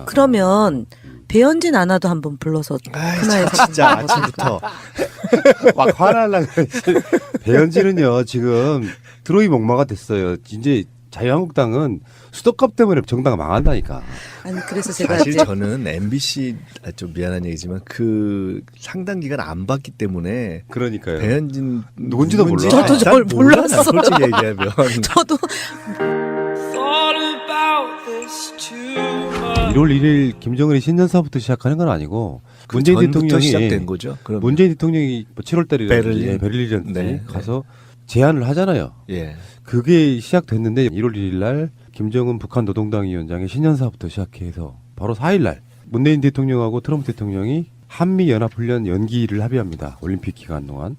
그러면 배현진 아나도 한번 불러서 큰화에서 진짜 아침부터 막 화날라 그랬지. 배현진은요 지금 트로이 목마가 됐어요. 이제 자유한국당은 수도값 때문에 정당가 망한다니까. 아니 그래서 제가 사실 이제 저는 MBC 좀 미안한 얘기지만 그 상당 기간 안 봤기 때문에 그러니까요. 배현진 누군지도 몰라. 저도 난 잘 몰라, 난 몰랐어요. 솔직히 얘기하면 저도 1월 1일 김정은이 신년사부터 시작하는 건 아니고 문재인 전부터 대통령이 시작된 거죠. 그럼 문재인 대통령이 7월 달이라든지 베를린이라든지 네. 가서 제안을 하잖아요. 예. 그게 시작됐는데 1월 1일 날 김정은 북한 노동당 위원장의 신년사부터 시작해서 바로 4일 날 문재인 대통령하고 트럼프 대통령이 한미 연합훈련 연기를 합의합니다. 올림픽 기간 동안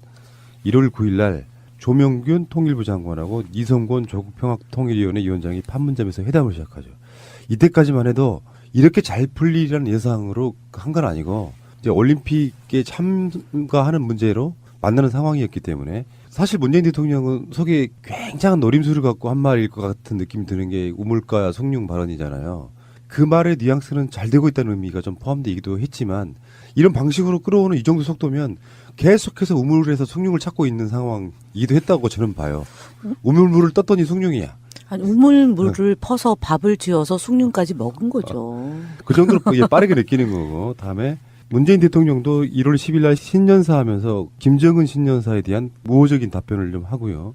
1월 9일 날 조명균 통일부 장관하고 이성곤 조국평화통일위원회 위원장이 판문점에서 회담을 시작하죠. 이때까지만 해도 이렇게 잘 풀리라는 예상으로 한 건 아니고 이제 올림픽에 참가하는 문제로 만나는 상황이었기 때문에 사실 문재인 대통령은 속에 굉장한 노림수를 갖고 한 말일 것 같은 느낌이 드는 게 우물가 숭늉 발언이잖아요. 그 말의 뉘앙스는 잘 되고 있다는 의미가 좀 포함되기도 했지만 이런 방식으로 끌어오는 이 정도 속도면 계속해서 우물에서 숭늉을 찾고 있는 상황이기도 했다고 저는 봐요. 우물물을 떴더니 숭늉이야. 아니, 우물물을 퍼서 밥을 지어서 숭늉까지 먹은 거죠. 그 정도로 빠르게 느끼는 거고. 다음에 문재인 대통령도 1월 10일 날 신년사 하면서 김정은 신년사에 대한 우호적인 답변을 좀 하고요.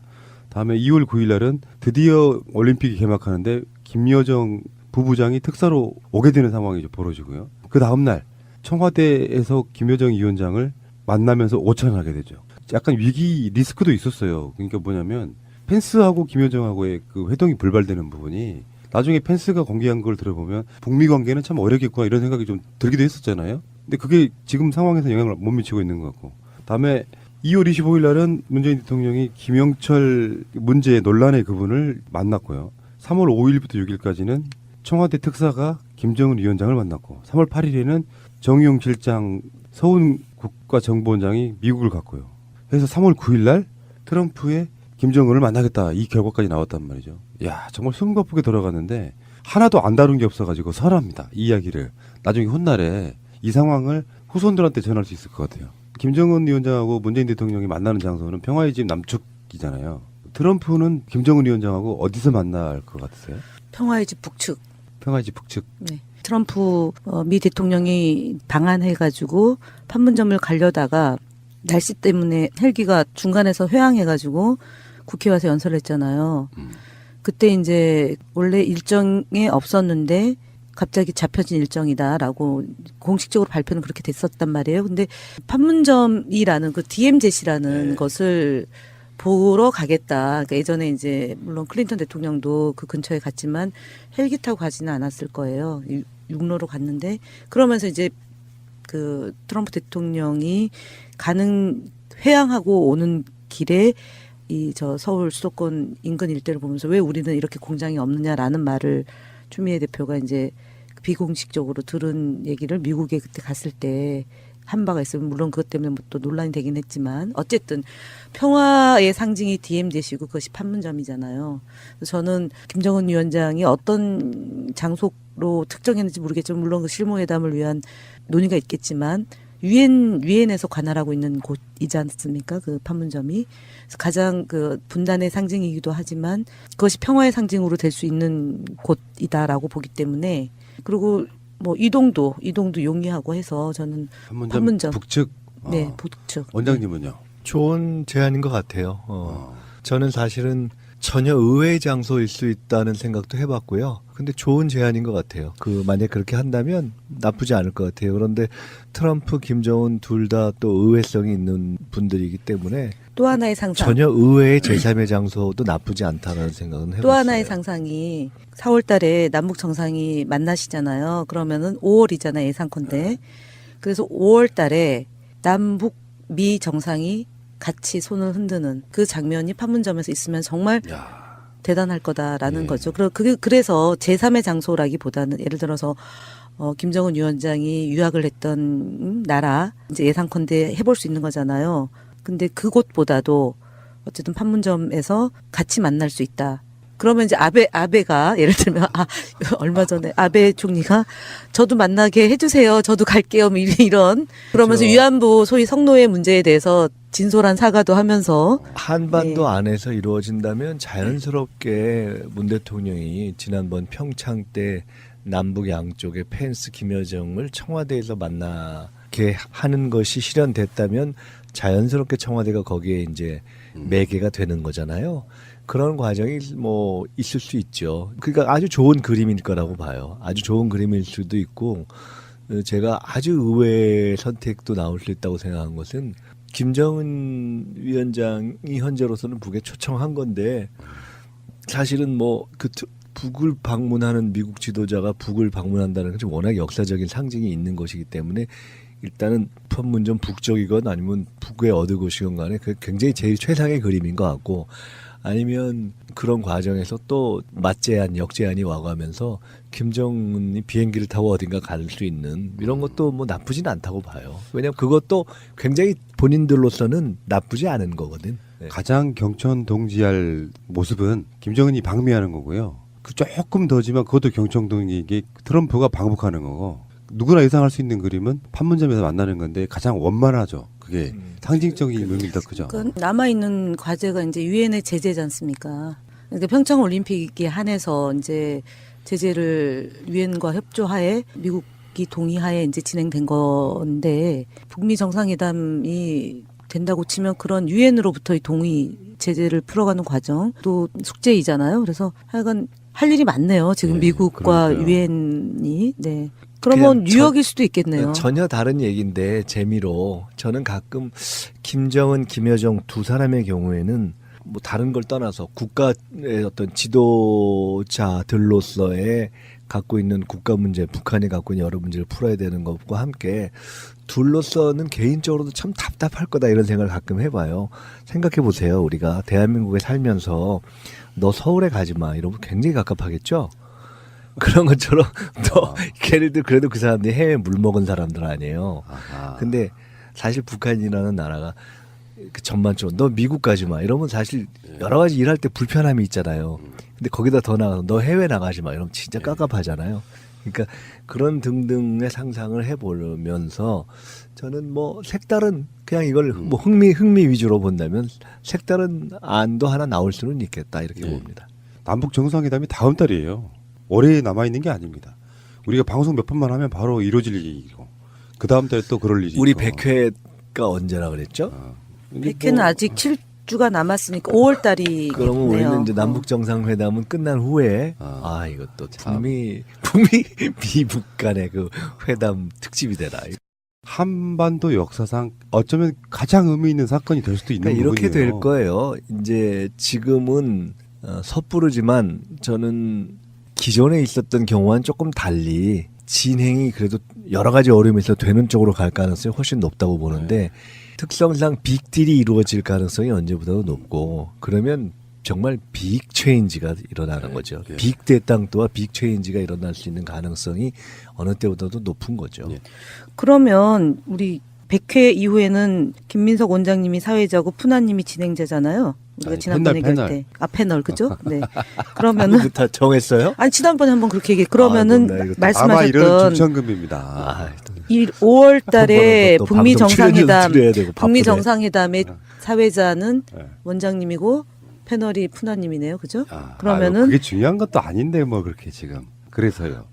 다음에 2월 9일 날은 드디어 올림픽이 개막하는데 김여정 부부장이 특사로 오게 되는 상황이 벌어지고요. 그 다음 날 청와대에서 김여정 위원장을 만나면서 오찬하게 되죠. 약간 위기 리스크도 있었어요. 그러니까 뭐냐면 펜스하고 김여정하고의 그 회동이 불발되는 부분이 나중에 펜스가 공개한 걸 들어보면 북미 관계는 참 어렵겠구나 이런 생각이 좀 들기도 했었잖아요. 근데 그게 지금 상황에서 영향을 못 미치고 있는 것 같고. 다음에 2월 25일 날은 문재인 대통령이 김영철 문제 논란의 그분을 만났고요. 3월 5일부터 6일까지는 청와대 특사가 김정은 위원장을 만났고 3월 8일에는 정의용 실장 서훈 국가정보원장이 미국을 갔고요. 그래서 3월 9일 날 트럼프의 김정은을 만나겠다 이 결과까지 나왔단 말이죠. 야 정말 숨가쁘게 돌아갔는데 하나도 안 다룬 게 없어가지고 설합니다. 이 이야기를 나중에 훗날에 이 상황을 후손들한테 전할 수 있을 것 같아요. 김정은 위원장하고 문재인 대통령이 만나는 장소는 평화의 집 남측이잖아요. 트럼프는 김정은 위원장하고 어디서 만날 것 같으세요? 평화의 집 북측. 평화의 집 북측. 네. 트럼프 미 대통령이 방한해가지고 판문점을 가려다가 날씨 때문에 헬기가 중간에서 회항해가지고 국회 와서 연설했잖아요. 그때 이제 원래 일정에 없었는데 갑자기 잡혀진 일정이다라고 공식적으로 발표는 그렇게 됐었단 말이에요. 근데 판문점이라는 그 DMZ라는 것을 보러 가겠다. 그러니까 예전에 이제 물론 클린턴 대통령도 그 근처에 갔지만 헬기 타고 가지는 않았을 거예요. 육로로 갔는데 그러면서 이제 그 트럼프 대통령이 회항하고 오는 길에 이 저 서울 수도권 인근 일대를 보면서 왜 우리는 이렇게 공장이 없느냐라는 말을 추미애 대표가 이제 비공식적으로 들은 얘기를 미국에 그때 갔을 때 한 바가 있어요. 물론 그것 때문에 뭐 또 논란이 되긴 했지만 어쨌든 평화의 상징이 DMZ시고 그것이 판문점이잖아요. 그래서 저는 김정은 위원장이 어떤 장소로 특정했는지 모르겠지만 물론 그 실무회담을 위한 논의가 있겠지만 유엔에서 관할하고 있는 곳이지 않습니까? 그 판문점이. 그래서 가장 그 분단의 상징이기도 하지만 그것이 평화의 상징으로 될 수 있는 곳이다라고 보기 때문에 그리고 뭐 이동도 용이하고 해서 저는 판문점 북측. 네, 북측. 원장님은요? 좋은 제안인 것 같아요. 저는 사실은 전혀 의외의 장소일 수 있다는 생각도 해봤고요. 근데 좋은 제안인 것 같아요. 만약 그렇게 한다면 나쁘지 않을 것 같아요. 그런데 트럼프, 김정은 둘 다 또 의외성이 있는 분들이기 때문에 또 하나의 상상. 전혀 의외의 제3의 장소도 나쁘지 않다는 생각은 해봤어요. 또 하나의 상상이 4월 달에 남북 정상이 만나시잖아요. 그러면은 5월이잖아요. 예상컨대. 그래서 5월 달에 남북 미 정상이 같이 손을 흔드는 그 장면이 판문점에서 있으면 정말 대단할 거다라는 거죠. 그래서 제3의 장소라기보다는 예를 들어서 김정은 위원장이 유학을 했던 나라 이제 예상컨대 해볼 수 있는 거잖아요. 근데 그곳보다도 어쨌든 판문점에서 같이 만날 수 있다. 그러면 이제 아베가 예를 들면 얼마 전에 아베 총리가 저도 만나게 해주세요. 저도 갈게요. 뭐 이런 그러면서 그렇죠. 위안부 소위 성노예 문제에 대해서 진솔한 사과도 하면서 한반도 네. 안에서 이루어진다면 자연스럽게 문 대통령이 지난번 평창 때 남북 양쪽의 펜스 김여정을 청와대에서 만나게 하는 것이 실현됐다면 자연스럽게 청와대가 거기에 이제 매개가 되는 거잖아요. 그런 과정이 뭐 있을 수 있죠. 그러니까 아주 좋은 그림일 거라고 봐요. 아주 좋은 그림일 수도 있고 제가 아주 의외의 선택도 나올 수 있다고 생각한 것은 김정은 위원장이 현재로서는 북에 초청한 건데 사실은 뭐 그 북을 방문하는 미국 지도자가 북을 방문한다는 것이 워낙 역사적인 상징이 있는 것이기 때문에 일단은 판문점 북쪽이건 아니면 북의 어느 곳이건 간에 그 굉장히 제일 최상의 그림인 것 같고 아니면 그런 과정에서 또 맞제한 역제한이 와가면서 김정은이 비행기를 타고 어딘가 갈 수 있는 이런 것도 뭐 나쁘진 않다고 봐요. 왜냐하면 그것도 굉장히 본인들로서는 나쁘지 않은 거거든. 네. 가장 경천동지할 모습은 김정은이 방미하는 거고요. 그 조금 더지만 그것도 경천동지이게 트럼프가 방북하는 거고 누구나 예상할 수 있는 그림은 판문점에서 만나는 건데 가장 원만하죠. 그게 상징적인 의미가 더 크죠. 그러니까 남아있는 과제가 이제 유엔의 제재지 않습니까? 그러니까 평창 올림픽에 한해서 이제 제재를 유엔과 협조하에 미국이 동의하에 이제 진행된 건데 북미 정상회담이 된다고 치면 그런 유엔으로부터의 동의 제재를 풀어가는 과정 또 숙제이잖아요. 그래서 하여간 할 일이 많네요. 지금 네, 미국과 그러니까요. 유엔이 네. 그러면 그냥 뉴욕일 수도 있겠네요. 전혀 다른 얘기인데 재미로 저는 가끔 김정은, 김여정 두 사람의 경우에는 뭐 다른 걸 떠나서 국가의 어떤 지도자들로서의 갖고 있는 국가 문제, 북한이 갖고 있는 여러 문제를 풀어야 되는 것과 함께 둘로서는 개인적으로도 참 답답할 거다 이런 생각을 가끔 해봐요. 생각해 보세요. 우리가 대한민국에 살면서 너 서울에 가지 마 이러면 굉장히 갑갑하겠죠. 그런 것처럼 또 걔네들 그래도 그 사람들이 해외 물 먹은 사람들 아니에요. 아하. 근데 사실 북한이라는 나라가 그 전반적으로 너 미국 가지 마 이러면 사실 여러 가지 일할 때 불편함이 있잖아요. 근데 거기다 더 나가서 너 해외 나가지 마 이러면 진짜 깝깝하잖아요. 그러니까 그런 등등의 상상을 해보면서 저는 뭐 색다른 그냥 이걸 뭐 흥미 위주로 본다면 색다른 안도 하나 나올 수는 있겠다 이렇게 네. 봅니다. 남북 정상회담이 다음 달이에요. 올해 남아 있는 게 아닙니다. 우리가 방송 몇 번만 하면 바로 이루어질 일이고 그 다음 달에 또 그럴 일이 우리 있고. 100회가 언제라 그랬죠? 근데 100회는 뭐 아직 7주가 남았으니까 5월 달이 그러면 우리는 이제 남북 정상회담은 끝난 후에 이것도 북미 미북 간의 그 회담 특집이 되나. 한반도 역사상 어쩌면 가장 의미 있는 사건이 될 수도 있는 그러니까 이렇게 부분이에요. 될 거예요. 이제 지금은 섣부르지만 저는 기존에 있었던 경우와는 조금 달리 진행이 그래도 여러 가지 어려움이 있어 되는 쪽으로 갈 가능성이 훨씬 높다고 보는데 특성상 빅딜이 이루어질 가능성이 언제보다도 높고 그러면 정말 빅 체인지가 일어나는 거죠. 예. 빅 대땅도와 빅 체인지가 일어날 수 있는 가능성이 어느 때보다도 높은 거죠. 예. 그러면 우리 100회 이후에는 김민석 원장님이 사회자고 푸나님이 진행자잖아요. 우리가 아니, 지난번에 패널. 얘기할 때. 패널 그죠? 네. 그러면은 다 정했어요? 아니 지난번에 한번 그렇게 얘기해. 그러면은 나 이거 또- 아마 이런 말씀하셨던 중천금입니다. 5월 달에 또 북미 방송 출연료도 정상회담 드려야 되고 북미 바쁘네. 정상회담의 사회자는 네. 원장님이고 패널이 푸나님이네요. 그죠? 아, 그러면은 그게 중요한 것도 아닌데 뭐 그렇게 지금 그래서요.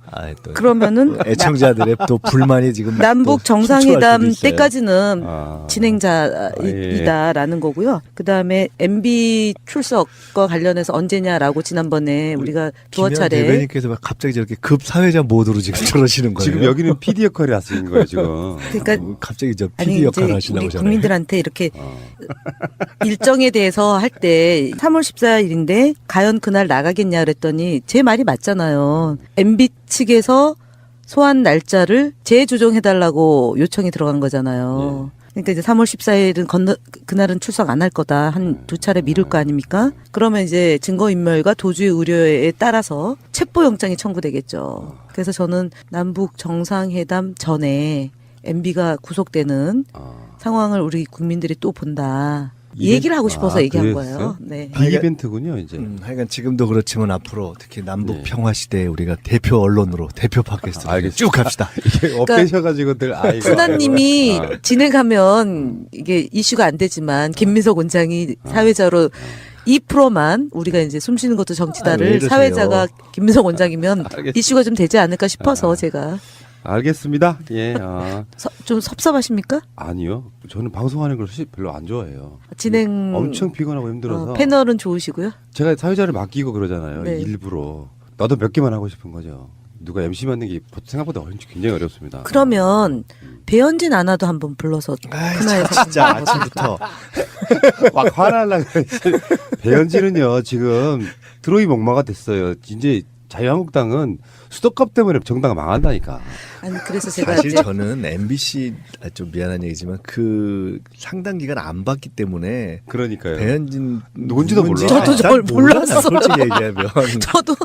또 그러면은 애청자들의 또 불만이 지금 남북 또 정상회담 속출할 수도 있어요. 때까지는 아. 진행자이다라는 거고요. 그다음에 MB 출석과 관련해서 언제냐라고 지난번에 우리가 두어 김현 차례 대변인께서 왜 갑자기 저렇게 급 사회자 모드로 지금 저러시는 거예요? 지금 여기는 PD 역할이 하시는 거예요 지금. 그러니까 갑자기 저 아니 PD 역할을 이제 하시려고 우리 하잖아요. 국민들한테 이렇게 일정에 대해서 할 때 3월 14일인데 과연 그날 나가겠냐 그랬더니 제 말이 맞잖아요. MB 측에서 소환 날짜를 재조정해달라고 요청이 들어간 거잖아요. 그러니까 이제 3월 14일은 그날은 출석 안 할 거다. 한 두 차례 미룰 거 아닙니까? 그러면 이제 증거인멸과 도주의 우려에 따라서 체포영장이 청구되겠죠. 그래서 저는 남북 정상회담 전에 MB가 구속되는 상황을 우리 국민들이 또 본다. 얘기를 하고 싶어서 얘기한 그랬어요? 거예요. 네. 빅 이벤트군요, 이제. 하여간 지금도 그렇지만 앞으로 특히 남북 네. 평화 시대에 우리가 대표 언론으로 대표 팟캐스트로 알겠습니다. 쭉 갑시다. 이게 업되셔가지고들 아이가. 푸나님이 아. 진행하면 이게 이슈가 안 되지만 김민석 원장이 사회자로 2%만 우리가 이제 숨쉬는 것도 아, 왜 정치다를 이러세요? 사회자가 김민석 원장이면 알겠습니다. 이슈가 좀 되지 않을까 싶어서 제가 알겠습니다. 예, 좀 섭섭하십니까? 아니요. 저는 방송하는 걸 별로 안 좋아해요. 진행 엄청 피곤하고 힘들어서. 패널은 좋으시고요. 제가 사회자를 맡기고 그러잖아요. 네. 일부러. 나도 몇 개만 하고 싶은 거죠. 누가 MC 맡는 게 생각보다 굉장히 어렵습니다. 그러면 배현진 아나도 한번 불러서 아이, 하나에서 진짜 아침부터 막 화날라 그랬지. 배현진은요, 지금 트로이 목마가 됐어요. 이제 자유한국당은 수도값 때문에 정당가 망한다니까. 아니 그래서 제가 사실 이제 저는 MBC 좀 미안한 얘기지만 그 상당 기간 안 봤기 때문에 그러니까요. 배현진 누군지도 몰라. 저도 잘 저를 몰라, 몰랐어요. 솔직히 얘기하면 저도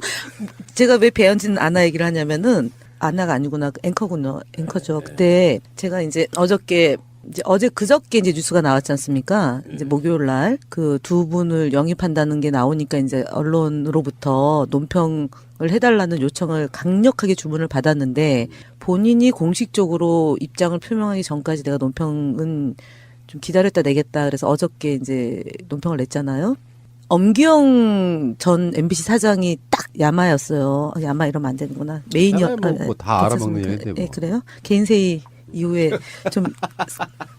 제가 왜 배현진 아나 얘기를 하냐면은 아나가 아니구나 앵커군요 앵커죠. 그때 제가 이제 어저께 이제 어제 그저께 이제 뉴스가 나왔지 않습니까? 이제 목요일 날 그 두 분을 영입한다는 게 나오니까 이제 언론으로부터 논평을 해달라는 요청을 강력하게 주문을 받았는데 본인이 공식적으로 입장을 표명하기 전까지 내가 논평은 좀 기다렸다 내겠다 그래서 어저께 이제 논평을 냈잖아요. 엄기영 전 MBC 사장이 딱 야마였어요. 야마 이러면 안 되는구나. 메인이었. 다 알아먹는 얘기인데 뭐. 예, 그래요? 개인세이 이후에 좀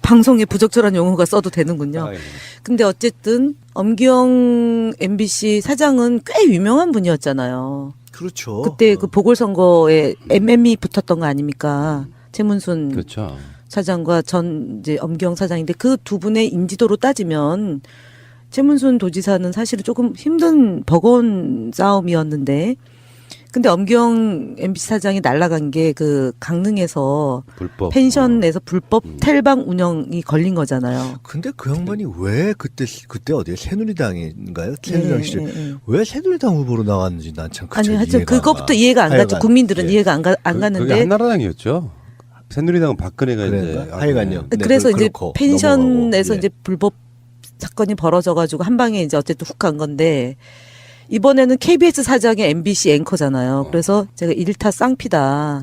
방송에 부적절한 용어가 써도 되는군요. 아유. 근데 어쨌든 엄기영 MBC 사장은 꽤 유명한 분이었잖아요. 그렇죠. 그때 그 보궐선거에 MM이 붙었던 거 아닙니까? 최문순 그렇죠. 사장과 전 이제 엄기영 사장인데 그 두 분의 인지도로 따지면 최문순 도지사는 사실은 조금 힘든 버거운 싸움이었는데 근데 엄기영 MBC 사장이 날아간 게 그 강릉에서 불법 펜션에서 불법 텔방 운영이 걸린 거잖아요. 근데 그 양반이 왜 그때 어디에 새누리당인가요? 새누리당 시절 예. 왜 새누리당 후보로 나왔는지 난 참 아니 하여튼 이해가 안 그것부터 가. 이해가 안 가죠. 하여간, 국민들은 예. 이해가 안 그게 갔는데 한나라당이었죠. 새누리당은 박근혜가 그런가? 이제 하여간요. 네, 그래서 이제 그렇고 펜션에서 넘어가고, 예. 이제 불법 사건이 벌어져가지고 한 방에 이제 어쨌든 훅 간 건데 이번에는 KBS 사장의 MBC 앵커잖아요. 그래서 제가 일타 쌍피다.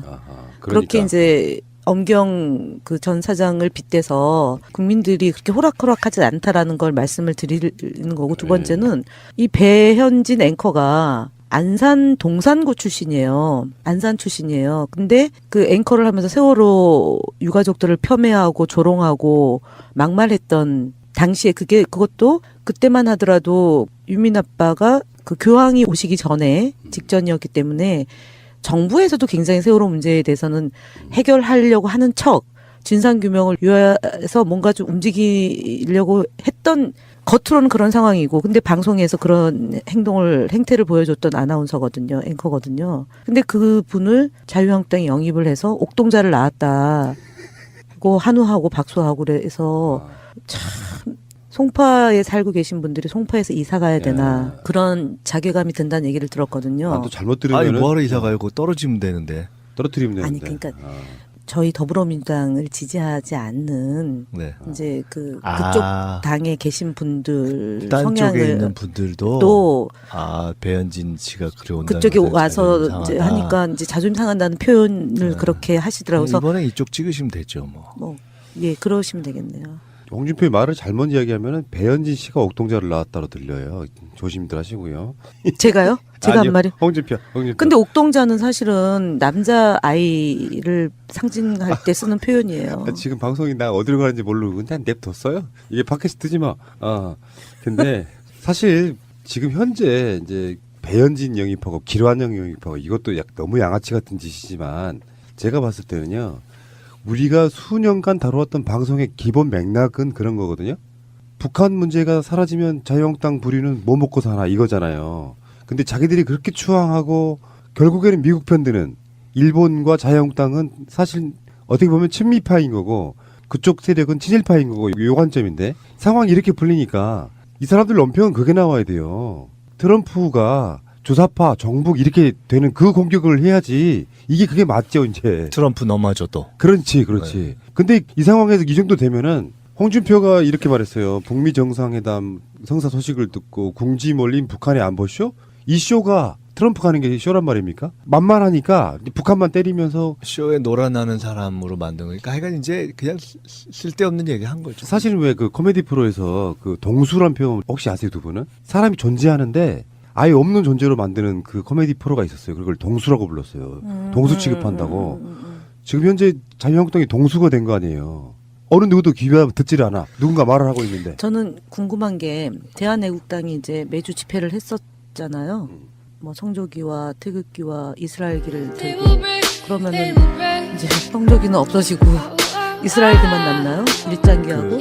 아하, 그렇게 그러니까. 이제 엄경 그 전 사장을 빗대서 국민들이 그렇게 호락호락하지 않다라는 걸 말씀을 드리는 거고 두 번째는 이 배현진 앵커가 안산 동산구 출신이에요. 안산 출신이에요. 근데 그 앵커를 하면서 세월호 유가족들을 폄훼하고 조롱하고 막말했던 당시에 그것도 그때만 하더라도 유민 아빠가 그 교황이 오시기 전에 직전이었기 때문에 정부에서도 굉장히 세월호 문제에 대해서는 해결하려고 하는 척 진상규명을 위해서 뭔가 좀 움직이려고 했던 겉으로는 그런 상황이고 근데 방송에서 그런 행태를 보여줬던 아나운서거든요. 앵커거든요. 근데 그분을 자유한국당이 영입을 해서 옥동자를 낳았다고 한우하고 박수하고 그래서 참 송파에 살고 계신 분들이 송파에서 이사 가야 되나 그런 자괴감이 든다는 얘기를 들었거든요. 아, 또 잘못 아니 들으면 뭐하러 이사 가고 떨어지면 되는데. 떨어뜨리면 아니, 되는데. 그러니까 저희 더불어민주당을 지지하지 않는 네. 이제 그쪽 아. 당에 계신 분들 딴 쪽에 성향을 있는 분들도 또 배현진 씨가 그래온다는 그쪽에 것에 와서 자존심 이제 상하다. 하니까 이제 자존심 상한다는 표현을 그렇게 하시더라고요. 그래서 이번에 이쪽 찍으시면 되죠, 뭐. 예 그러시면 되겠네요. 홍준표의 말을 잘못 이야기하면 배현진 씨가 옥동자를 낳았다로 들려요. 조심들 하시고요. 제가요? 제가 아니요, 한 말이. 홍준표. 근데 옥동자는 사실은 남자 아이를 상징할 때 쓰는 표현이에요. 지금 방송이 나 어디로 가는지 모르고 그냥 냅뒀어요. 이게 팟캐스트 뜨지 마. 근데 사실 지금 현재 이제 배현진 영입하고 기란영 영입하고 이것도 너무 양아치 같은 짓이지만 제가 봤을 때는요. 우리가 수년간 다루었던 방송의 기본 맥락은 그런 거거든요. 북한 문제가 사라지면 자유한국당 부리는 뭐 먹고 사나 이거잖아요. 근데 자기들이 그렇게 추앙하고 결국에는 미국 편드는 일본과 자유한국당은 사실 어떻게 보면 친미파인 거고 그쪽 세력은 친일파인 거고 요 관점인데 상황이 이렇게 풀리니까 이 사람들 논평은 그게 나와야 돼요. 트럼프가 조사파, 정북 이렇게 되는 그 공격을 해야지 이게 그게 맞죠 이제. 트럼프 넘어져도. 그렇지. 근데 이 상황에서 이 정도 되면은 홍준표가 이렇게 말했어요. 북미 정상회담 성사 소식을 듣고 궁지 몰린 북한의 안보쇼? 이 쇼가 트럼프가 하는 게 쇼란 말입니까? 만만하니까 북한만 때리면서 쇼에 놀아나는 사람으로 만든 거니까 하여간 이제 그냥 쓸데없는 얘기 한 거죠. 사실은 왜 그 코미디 프로에서 그 동수란 표현 혹시 아세요 두 분은? 사람이 존재하는데 아예 없는 존재로 만드는 그 코미디 프로가 있었어요. 그걸 동수라고 불렀어요. 동수 취급한다고. 지금 현재 자유한국당이 동수가 된 거 아니에요. 어느 누구도 귀가 듣질 않아. 누군가 말을 하고 있는데. 저는 궁금한 게 대한애국당이 이제 매주 집회를 했었잖아요. 뭐 성조기와 태극기와 이스라엘기를 들고 그러면은 이제 성조기는 없어지고 이스라엘기만 남나요? 일장기하고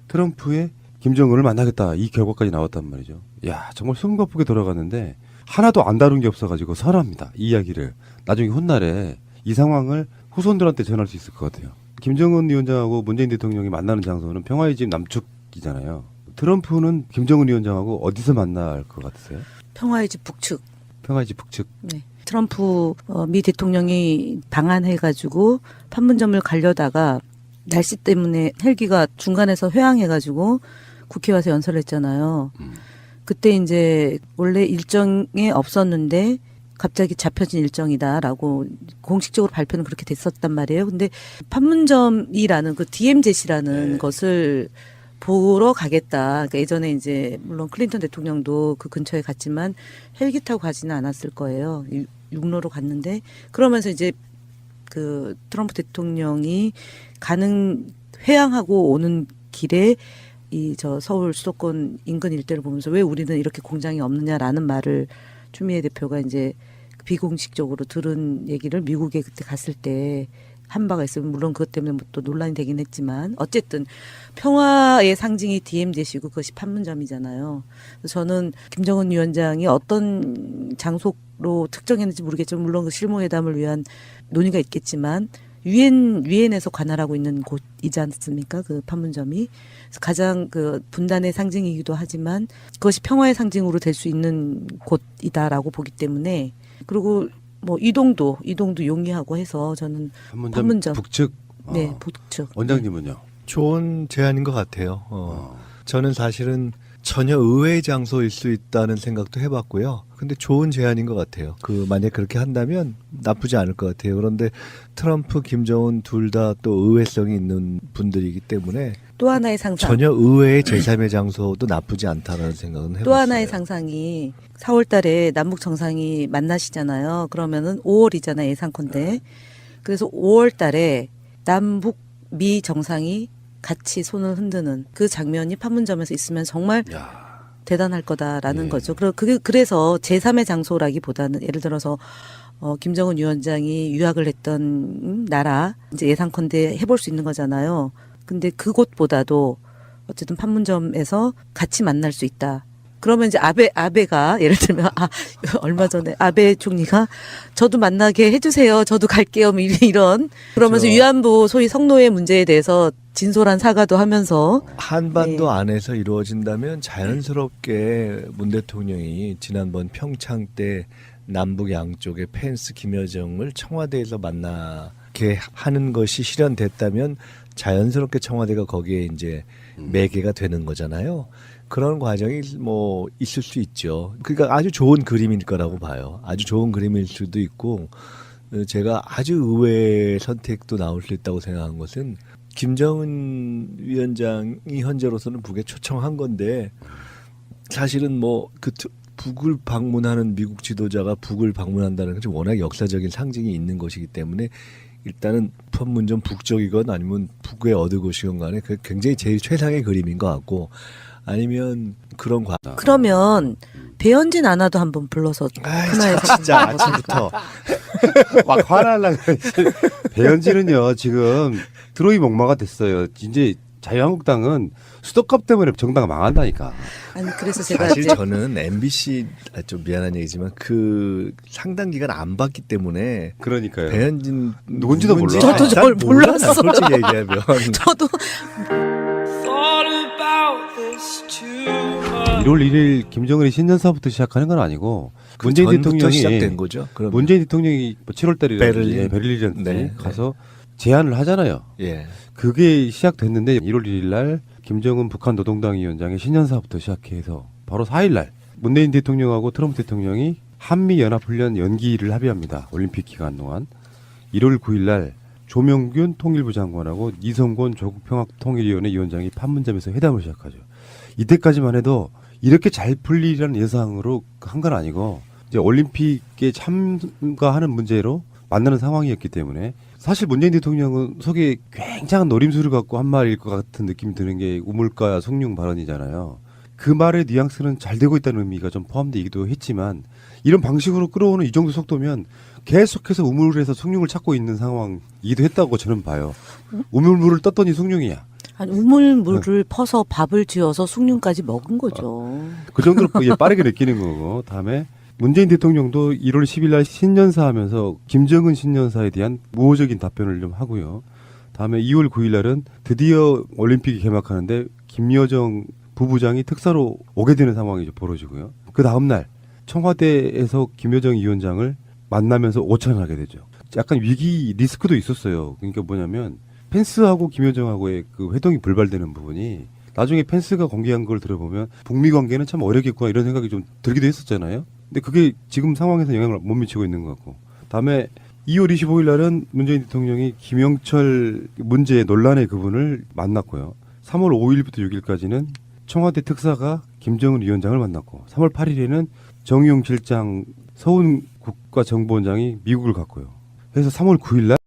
트럼프의 김정은을 만나겠다 이 결과까지 나왔단 말이죠. 야 정말 숨가쁘게 돌아갔는데 하나도 안 다룬 게 없어가지고 설합니다. 이 이야기를 나중에 훗날에 이 상황을 후손들한테 전할 수 있을 것 같아요. 김정은 위원장하고 문재인 대통령이 만나는 장소는 평화의 집 남측이잖아요. 트럼프는 김정은 위원장하고 어디서 만날 것 같으세요? 평화의 집 북측. 평화의 집 북측. 네. 트럼프 미 대통령이 방한해가지고 판문점을 가려다가 날씨 때문에 헬기가 중간에서 회항해가지고 국회 와서 연설했잖아요. 그때 이제 원래 일정에 없었는데 갑자기 잡혀진 일정이다라고 공식적으로 발표는 그렇게 됐었단 말이에요. 근데 판문점이라는 그 DMZ라는 것을 보러 가겠다. 그러니까 예전에 이제 물론 클린턴 대통령도 그 근처에 갔지만 헬기 타고 가지는 않았을 거예요. 육로로 갔는데 그러면서 이제 그 트럼프 대통령이 회항하고 오는 길에 이 저 서울 수도권 인근 일대를 보면서 왜 우리는 이렇게 공장이 없느냐라는 말을 추미애 대표가 이제 비공식적으로 들은 얘기를 미국에 그때 갔을 때 한 바가 있으면 물론 그것 때문에 뭐 또 논란이 되긴 했지만 어쨌든 평화의 상징이 DMZ시고 그것이 판문점이잖아요. 저는 김정은 위원장이 어떤 장소로 특정했는지 모르겠지만 물론 그 실무회담을 위한 논의가 있겠지만 유엔에서 관할하고 있는 곳이지 않습니까? 그 판문점이. 그래서 가장 그 분단의 상징이기도 하지만 그것이 평화의 상징으로 될 수 있는 곳이다라고 보기 때문에 그리고 뭐 이동도 용이하고 해서 저는 판문점. 북측. 네, 북측. 원장님은요? 좋은 제안인 것 같아요. 저는 사실은 전혀 의외의 장소일 수 있다는 생각도 해봤고요. 근데 좋은 제안인 것 같아요. 만약 그렇게 한다면 나쁘지 않을 것 같아요. 그런데 트럼프, 김정은 둘 다 또 의외성이 있는 분들이기 때문에 또 하나의 상상. 전혀 의외의 제3의 장소도 나쁘지 않다라는 생각은 해봤어요. 또 하나의 상상이 4월 달에 남북 정상이 만나시잖아요. 그러면은 5월이잖아요. 예상컨대. 그래서 5월 달에 남북 미 정상이 같이 손을 흔드는 그 장면이 판문점에서 있으면 정말 대단할 거다라는 거죠. 그래서 제3의 장소라기보다는 예를 들어서 김정은 위원장이 유학을 했던 나라 이제 예상컨대 해볼 수 있는 거잖아요. 근데 그곳보다도 어쨌든 판문점에서 같이 만날 수 있다. 그러면 이제 아베가 예를 들면 얼마 전에 아베 총리가 저도 만나게 해주세요. 저도 갈게요. 이런 그러면서 그렇죠. 위안부 소위 성노예 문제에 대해서 진솔한 사과도 하면서 한반도 네. 안에서 이루어진다면 자연스럽게 문 대통령이 지난번 평창 때 남북 양쪽의 펜스 김여정을 청와대에서 만나게 하는 것이 실현됐다면 자연스럽게 청와대가 거기에 이제 매개가 되는 거잖아요. 그런 과정이 뭐 있을 수 있죠. 그러니까 아주 좋은 그림일 거라고 봐요. 아주 좋은 그림일 수도 있고 제가 아주 의외의 선택도 나올 수 있다고 생각한 것은 김정은 위원장이 현재로서는 북에 초청한 건데 사실은 뭐 그 북을 방문하는 미국 지도자가 북을 방문한다는 것이 워낙 역사적인 상징이 있는 것이기 때문에 일단은 판문점 북쪽이건 아니면 북의 어느 곳이건 간에 그 굉장히 제일 최상의 그림인 것 같고 아니면 그러면 배현진 아나도 한번 불러서 하나에서 진짜 아침부터 막 화날라 그래. 배현진은요 지금 드로이 목마가 됐어요. 이제 자유한국당은 수도값 때문에 정당가 망한다니까. 아니 그래서 제가 사실 이제 저는 MBC 좀 미안한 얘기지만 그 상당 기간 안 봤기 때문에 그러니까요. 배현진 누군지도 몰라. 저도 잘 저걸 몰라, 몰랐어요. 솔직히 얘기하면 저도 1월 1일 김정은이 신년사부터 시작하는 건 아니고 문재인 전부터 대통령이 시작된 거죠. 그러면. 문재인 대통령이 7월 달이라든지 베를린. 베를린이라든지 네, 가서 제안을 하잖아요. 예. 그게 시작됐는데 1월 1일 날 김정은 북한 노동당 위원장의 신년사부터 시작해서 바로 4일 날 문재인 대통령하고 트럼프 대통령이 한미연합훈련 연기를 합의합니다. 올림픽 기간 동안. 1월 9일 날 조명균 통일부 장관하고 이성곤 조국평화통일위원회 위원장이 판문점에서 회담을 시작하죠. 이때까지만 해도 이렇게 잘 풀리라는 예상으로 한 건 아니고 이제 올림픽에 참가하는 문제로 만나는 상황이었기 때문에 사실 문재인 대통령은 속에 굉장한 노림수를 갖고 한 말일 것 같은 느낌이 드는 게 우물가 숭늉 발언이잖아요. 그 말의 뉘앙스는 잘 되고 있다는 의미가 좀 포함되기도 했지만 이런 방식으로 끌어오는 이 정도 속도면 계속해서 우물에서 숭늉을 찾고 있는 상황이기도 했다고 저는 봐요. 우물물을 떴더니 숭늉이야. 아니, 우물물을 퍼서 밥을 지어서 숭늉까지 먹은 거죠. 그 정도로 빠르게 느끼는 거고. 다음에 문재인 대통령도 1월 10일 날 신년사 하면서 김정은 신년사에 대한 우호적인 답변을 좀 하고요. 다음에 2월 9일 날은 드디어 올림픽이 개막하는데 김여정 부부장이 특사로 오게 되는 상황이 이제 벌어지고요. 그 다음 날 청와대에서 김여정 위원장을 만나면서 오찬하게 되죠. 약간 위기 리스크도 있었어요. 그러니까 뭐냐면 펜스하고 김여정하고의 그 회동이 불발되는 부분이 나중에 펜스가 공개한 걸 들어보면 북미 관계는 참 어렵겠구나 이런 생각이 좀 들기도 했었잖아요. 근데 그게 지금 상황에서 영향을 못 미치고 있는 것 같고. 다음에 2월 25일 날은 문재인 대통령이 김영철 문제 논란의 그분을 만났고요. 3월 5일부터 6일까지는 청와대 특사가 김정은 위원장을 만났고 3월 8일에는 정의용 실장 서훈 국가정보원장이 미국을 갔고요. 그래서 3월 9일 날